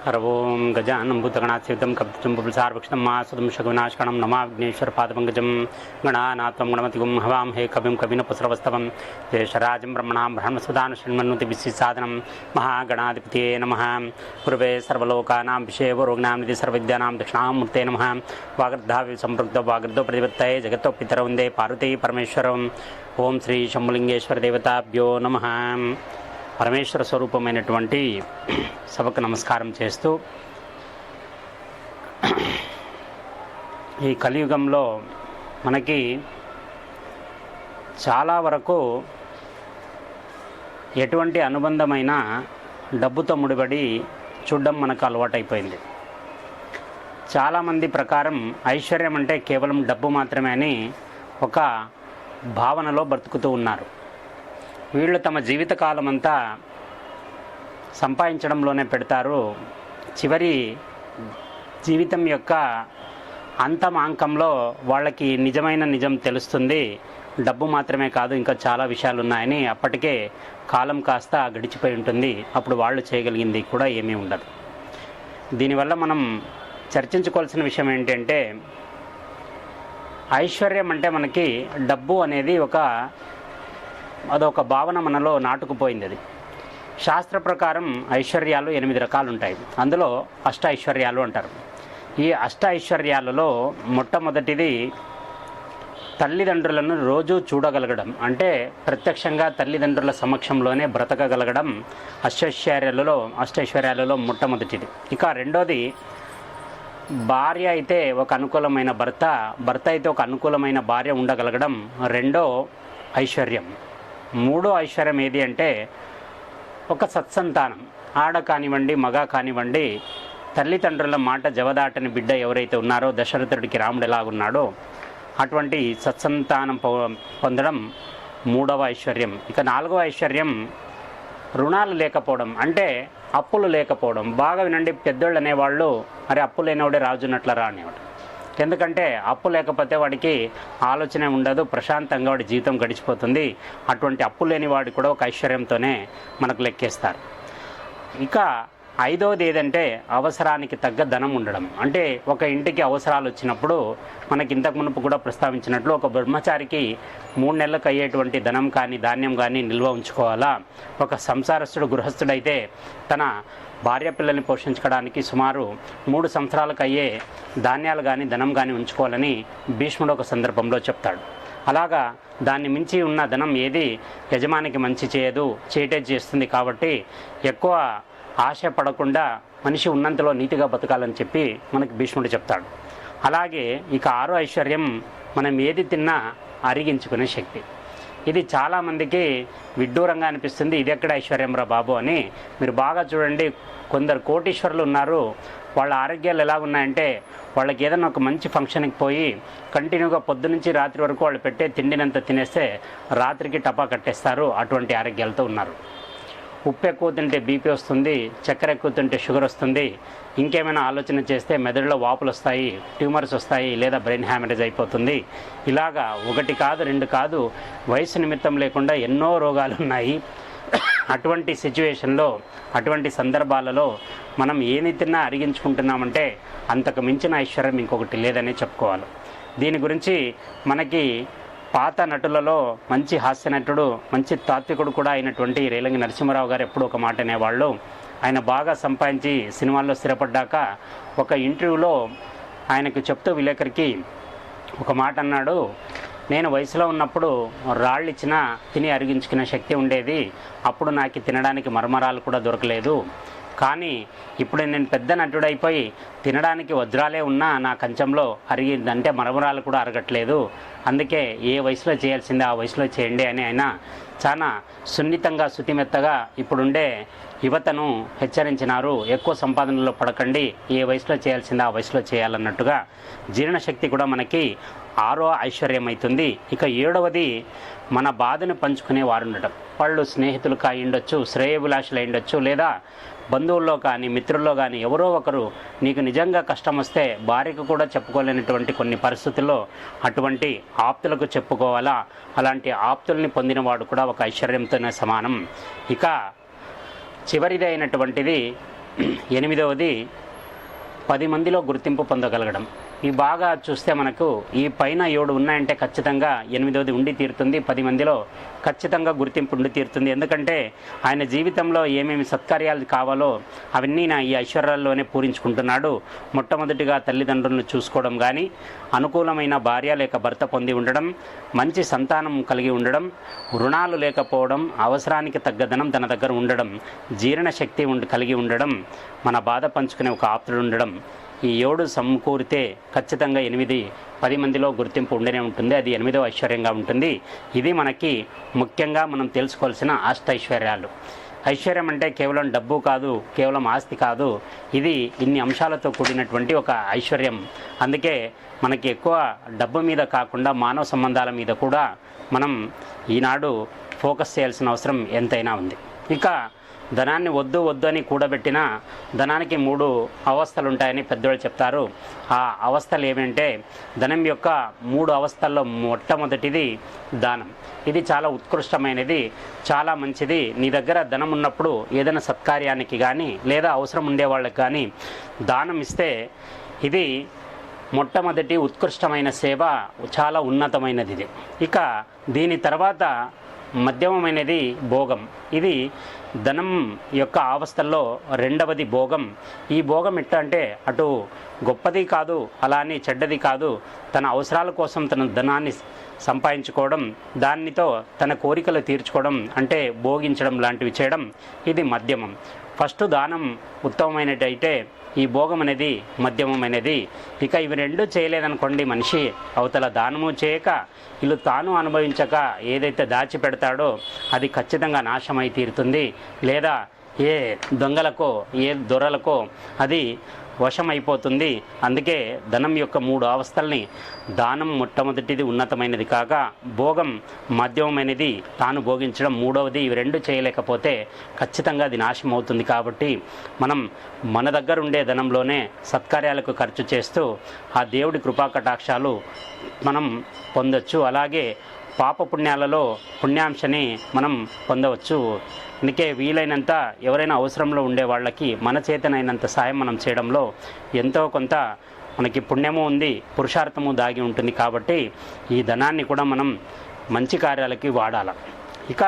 सर्वों गजानं भूतगणासेवितं कपितुम्बुलसारभक्षितं मासुतं शकुनाशकणं नमा विघ्नेश्वरपादपङ्कजं गणानाथं गणपतिगुं हवामहे कविं कविनपुस्रवस्तवं देशराजं ब्रह्मणां ब्रह्मसुदानं शृण्वन्नुति विश्वसाधनं महागणाधिपतये नमः। गुरवे सर्वलोकानां विषयवरोगिणां निधि सर्वविद्यानां दक्षिणामूर्ते नमः। वागर्धावि सम्पृक्तो वागर्धो प्रतिपत्तये जगतो पितरौ वन्दे पार्वती परमेश्वरम्। ओं श्री शंभुलिंगेश्वर देवताभ्यो नमः। పరమేశ్వర స్వరూపమైనటువంటి సభకు నమస్కారం చేస్తూ, ఈ కలియుగంలో మనకి చాలా వరకు ఎటువంటి అనుబంధమైన డబ్బుతో ముడిపడి చూడడం మనకు అలవాటైపోయింది. చాలామంది ప్రకారం ఐశ్వర్యం అంటే కేవలం డబ్బు మాత్రమే అని ఒక భావనలో బ్రతుకుతూ ఉన్నారు. వీళ్ళు తమ జీవితకాలం అంతా సంపాదించడంలోనే పెడతారు. చివరి జీవితం యొక్క అంతమాంకంలో వాళ్ళకి నిజమైన నిజం తెలుస్తుంది. డబ్బు మాత్రమే కాదు, ఇంకా చాలా విషయాలు ఉన్నాయని. అప్పటికే కాలం కాస్త గడిచిపోయి ఉంటుంది. అప్పుడు వాళ్ళు చేయగలిగింది కూడా ఏమీ ఉండదు. దీనివల్ల మనం చర్చించుకోవాల్సిన విషయం ఏంటంటే, ఐశ్వర్యం అంటే మనకి డబ్బు అనేది అదొక భావన మనలో నాటుకుపోయింది. అది శాస్త్ర ప్రకారం ఐశ్వర్యాలు 8 రకాలు ఉంటాయి. అందులో అష్ట ఐశ్వర్యాలు అంటారు. ఈ అష్ట ఐశ్వర్యాలలో మొట్టమొదటిది తల్లిదండ్రులను రోజు చూడగలగడం, అంటే ప్రత్యక్షంగా తల్లిదండ్రుల సమక్షంలోనే బ్రతకగలగడం అష్టైశ్వర్యాలలో మొట్టమొదటిది. ఇక రెండోది భార్య అయితే ఒక అనుకూలమైన భర్త అయితే ఒక అనుకూలమైన భార్య ఉండగలగడం రెండో ఐశ్వర్యం. మూడో ఐశ్వర్యం ఏది అంటే ఒక సత్సంతానం. ఆడ కానివ్వండి మగ కానివ్వండి, తల్లిదండ్రుల మాట జవదాటని బిడ్డ ఎవరైతే ఉన్నారో, దశరథుడికి రాముడు ఎలాగున్నాడో అటువంటి సత్సంతానం పొందడం మూడవ ఐశ్వర్యం. ఇక నాలుగవ ఐశ్వర్యం రుణాలు లేకపోవడం, అంటే అప్పులు లేకపోవడం. బాగా వినండి, పెద్దోళ్ళు అనేవాళ్ళు మరి అప్పు లేనివాడే రాజున్నట్లరా అనేవాడు. ఎందుకంటే అప్పు లేకపోతే వాడికి ఆలోచన ఉండదు, ప్రశాంతంగా వాడి జీవితం గడిచిపోతుంది. అటువంటి అప్పు లేని వాడు కూడా ఒక ఐశ్వర్యంతోనే మనకు లెక్కేస్తారు. ఇక ఐదవది ఏదంటే అవసరానికి తగ్గ ధనం ఉండడం. అంటే ఒక ఇంటికి అవసరాలు వచ్చినప్పుడు మనకి ఇంతకు మునుపు కూడా ప్రస్తావించినట్లు ఒక బ్రహ్మచారికి 3 నెలలకు అయ్యేటువంటి ధనం కానీ ధాన్యం కానీ నిల్వ ఉంచుకోవాలా. ఒక సంసారస్తుడు గృహస్థుడైతే తన భార్య పిల్లల్ని పోషించుకోవడానికి సుమారు 3 సంవత్సరాలకు అయ్యే ధాన్యాలు కానీ ధనం కానీ ఉంచుకోవాలని భీష్ముడు ఒక సందర్భంలో చెప్తాడు. అలాగా దాన్ని మించి ఉన్న ధనం ఏది యజమానికి మంచి చేయదు, చేటే చేస్తుంది. కాబట్టి ఎక్కువ ఆశ పడకుండా మనిషి ఉన్నంతలో నీతిగా బతకాలని చెప్పి మనకి భీష్ముడు చెప్తాడు. అలాగే ఇక ఆరో ఐశ్వర్యం మనం ఏది తిన్నా అరిగించుకునే శక్తి. ఇది చాలామందికి విడ్డూరంగా అనిపిస్తుంది. ఇది ఎక్కడ ఐశ్వర్యం రా బాబు అని. మీరు బాగా చూడండి, కొందరు కోటీశ్వరులు ఉన్నారు. వాళ్ళ ఆరోగ్యాలు ఎలా ఉన్నాయంటే, వాళ్ళకి ఏదైనా ఒక మంచి ఫంక్షన్కి పోయి కంటిన్యూగా పొద్దునుంచి రాత్రి వరకు వాళ్ళు పెట్టే తిండినంత తినేస్తే రాత్రికి టపా కట్టేస్తారు. అటువంటి ఆరోగ్యాలతో ఉన్నారు. ఉప్పు ఎక్కువ తింటే బీపీ వస్తుంది, చక్కెర ఎక్కువ తింటే షుగర్ వస్తుంది, ఇంకేమైనా ఆలోచన చేస్తే మెదడులో వాపులు వస్తాయి, ట్యూమర్స్ వస్తాయి, లేదా బ్రెయిన్ హ్యామరేజ్ అయిపోతుంది. ఇలాగా 1 కాదు 2 కాదు, వయసు నిమిత్తం లేకుండా ఎన్నో రోగాలు ఉన్నాయి. అటువంటి సిచ్యువేషన్లో, అటువంటి సందర్భాలలో మనం ఏది తిన్నా అరిగించుకుంటున్నామంటే అంతకు మించిన ఐశ్వర్యం ఇంకొకటి లేదని చెప్పుకోవాలి. దీని గురించి మనకి పాత నటులలో మంచి హాస్య నటుడు, మంచి తాత్వికుడు కూడా అయినటువంటి రేలంగి నరసింహారావు గారు ఎప్పుడు ఒక మాట అనేవాళ్ళు. ఆయన బాగా సంపాదించి సినిమాల్లో స్థిరపడ్డాక ఒక ఇంటర్వ్యూలో ఆయనకు చెప్తూ విలేకరికి ఒక మాట అన్నాడు. నేను వయసులో ఉన్నప్పుడు రాళ్ళు ఇచ్చినా తిని అరిగించుకునే శక్తి ఉండేది. అప్పుడు నాకు తినడానికి మరమరాలు కూడా దొరకలేదు. కానీ ఇప్పుడు నేను పెద్ద నటుడైపోయి తినడానికి వజ్రాలే ఉన్నా నా కంచంలో అరిగిందంటే మరమరాలు కూడా అరగట్లేదు. అందుకే ఏ వయసులో చేయాల్సిందే ఆ వయసులో చేయండి అని ఆయన చాలా సున్నితంగా శుతిమెత్తగా ఇప్పుడుండే యువతను హెచ్చరించినారు. ఎక్కువ సంపాదనలో పడకండి, ఏ వయసులో చేయాల్సిందే ఆ వయసులో చేయాలన్నట్టుగా. జీర్ణశక్తి కూడా మనకి ఆరో ఐశ్వర్యం అవుతుంది. ఇక 7వది మన బాధను పంచుకునే వారు ఉండటం. వాళ్ళు స్నేహితులు కాయిండొచ్చు, శ్రేయభిలాషులు అయిండొచ్చు, లేదా బంధువుల్లో కానీ మిత్రుల్లో కానీ ఎవరో ఒకరు నీకు నిజంగా కష్టం వస్తే భార్యకు కూడా చెప్పుకోలేనటువంటి కొన్ని పరిస్థితుల్లో అటువంటి ఆప్తులకు చెప్పుకోవాలా. అలాంటి ఆప్తుల్ని పొందినవాడు కూడా ఒక ఐశ్వర్యంతోనే సమానం. ఇక చివరిది అయినటువంటిది ఎనిమిదవది 10 మందిలో గుర్తింపు పొందగలగడం. ఈ బాగా చూస్తే మనకు ఈ పైన 7 ఉన్నాయంటే ఖచ్చితంగా 8వది ఉండి తీరుతుంది, 10 మందిలో ఖచ్చితంగా గుర్తింపు ఉండి తీరుతుంది. ఎందుకంటే ఆయన జీవితంలో ఏమేమి సత్కార్యాలు కావాలో అవన్నీ ఈ ఐశ్వర్యాల్లోనే పూరించుకుంటున్నాడు. మొట్టమొదటిగా తల్లిదండ్రులను చూసుకోవడం కానీ, అనుకూలమైన భార్య లేక భర్త పొంది ఉండడం, మంచి సంతానం కలిగి ఉండడం, రుణాలు లేకపోవడం, అవసరానికి తగ్గ ధనం తన దగ్గర ఉండడం, జీర్ణశక్తి కలిగి ఉండడం, మన బాధ పంచుకునే ఒక ఆప్తుడు ఉండడం. ఈ 7 సమకూరితే ఖచ్చితంగా 8, 10 మందిలో గుర్తింపు ఉండనే ఉంటుంది. అది 8వ ఐశ్వర్యంగా ఉంటుంది. ఇది మనకి ముఖ్యంగా మనం తెలుసుకోవాల్సిన అష్టైశ్వర్యాలు. ఐశ్వర్యం అంటే కేవలం డబ్బు కాదు, కేవలం ఆస్తి కాదు, ఇది ఇన్ని అంశాలతో కూడినటువంటి ఒక ఐశ్వర్యం. అందుకే మనకి ఎక్కువ డబ్బు మీద కాకుండా మానవ సంబంధాల మీద కూడా మనం ఈనాడు ఫోకస్ చేయాల్సిన అవసరం ఎంతైనా ఉంది. ఇక ధనాన్ని వద్దు వద్దు అని కూడబెట్టినా ధనానికి 3 అవస్థలు ఉంటాయని పెద్దవాళ్ళు చెప్తారు. ఆ అవస్థలు ఏమంటే ధనం యొక్క 3 అవస్థల్లో మొట్టమొదటిది దానం. ఇది చాలా ఉత్కృష్టమైనది, చాలా మంచిది. నీ దగ్గర ధనం ఉన్నప్పుడు ఏదైనా సత్కార్యానికి కానీ లేదా అవసరం ఉండే వాళ్ళకి కానీ దానం ఇస్తే ఇది మొట్టమొదటి ఉత్కృష్టమైన సేవ, చాలా ఉన్నతమైనది ఇది. ఇక దీని తర్వాత మధ్యమమైనది భోగం. ఇది ధనం యొక్క అవస్థల్లో 2వది భోగం. ఈ భోగం ఎట్లా అంటే అటు గొప్పది కాదు, అలా అని చెడ్డది కాదు. తన అవసరాల కోసం తన ధనాన్ని సంపాదించుకోవడం, దానితో తన కోరికలు తీర్చుకోవడం, అంటే భోగించడం లాంటివి చేయడం, ఇది మధ్యమం. ఫస్ట్ దానం ఉత్తమమైనట్టయితే ఈ భోగం అనేది మధ్యమమైనది. ఇక ఇవి 2 చేయలేదనుకోండి, మనిషి అవతల దానము చేయక ఇల్లు తాను అనుభవించక ఏదైతే దాచిపెడతాడో అది ఖచ్చితంగా నాశమై తీరుతుంది. లేదా ఏ దొంగలకో ఏ దొరలకో అది వశమైపోతుంది. అందుకే ధనం యొక్క 3 అవస్థల్ని దానం మొట్టమొదటిది ఉన్నతమైనది కాగా, భోగం మధ్యమైనది, తాను భోగించడం 3వది. ఇవి 2 చేయలేకపోతే ఖచ్చితంగా అది నాశనం అవుతుంది. కాబట్టి మనం మన దగ్గర ఉండే ధనంలోనే సత్కార్యాలకు ఖర్చు చేస్తూ ఆ దేవుడి కృపాకటాక్షాలు మనం పొందొచ్చు. అలాగే పాపపుణ్యాలలో పుణ్యాంశని మనం పొందవచ్చు. అందుకే వీలైనంత ఎవరైనా అవసరంలో ఉండే వాళ్ళకి మన చేతనైనంత సాయం మనం చేయడంలో ఎంతో కొంత మనకి పుణ్యము ఉంది, పురుషార్థము దాగి ఉంటుంది. కాబట్టి ఈ ధనాన్ని కూడా మనం మంచి కార్యాలకి వాడాలి. ఇక